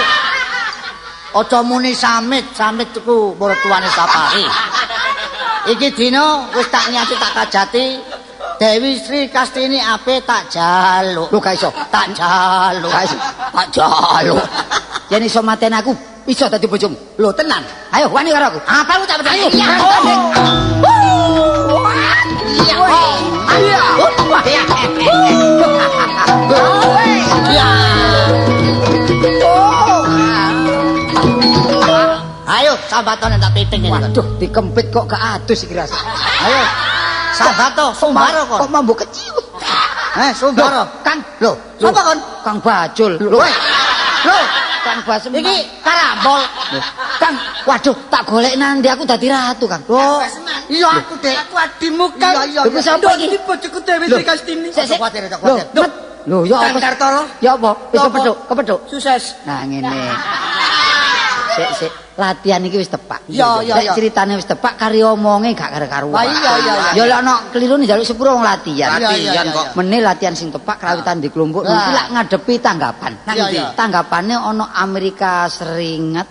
aja muni samit iku mertuane Sapari. Iki dina wis tak niati tak kajati Dewi Sri Kastini ape tak jaluk. Lho gak iso. Tak jaluk. Gak iso. Tak jaluk. Yen iso mateni aku, iso dadi bojomu. Lho tenan. Ayo wani karo aku. Apa lu tak Ayo. Ayo sambatone tak piting ini. Waduh, dikempit kok gak adus iki ras. Ayo. Sambato, sumbaro kon. Kok mambu keciut. Sumbaro. Kang, lho, Sapa kon? Kang Bajul. Lho, Kang Basem. Iki karambol. Kang, waduh, tak golek nang ndi aku dadi ratu, Kang. Oh, iya aku dek. Aku adimu kan. Iya, Lho, sapa iki? Ini bojoku Dewi Sri Kastini. Sik, kuwatir, Lho, kuwatir. Lho, ya Kang apa? Kartolo. Ya apa? Wis Ya apa? kepethuk. Sukses. Nah, ngene. Sik, latihan iki wis tepak. Ya, ya, Lek ya. ceritane wis tepak kari omonge gak karo-karuan. Wah, iya. Ya lek ana keliru njaluk sepuro wong latihan. Latihan kok. Meneh latihan sing tepak kawitan di kelompok Nah. iki lak ngadepi tanggapan. Iya, iya. Tanggapane ana Amerika Serikat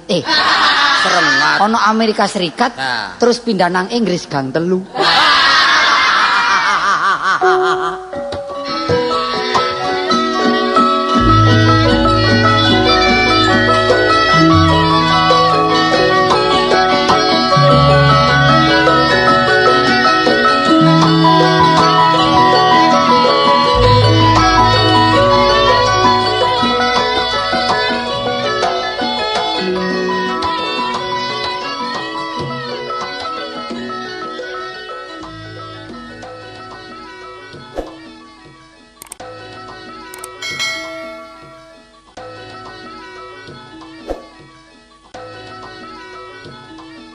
Serengat. ana Amerika Serikat Nah. terus pindah nang Inggris gang 3.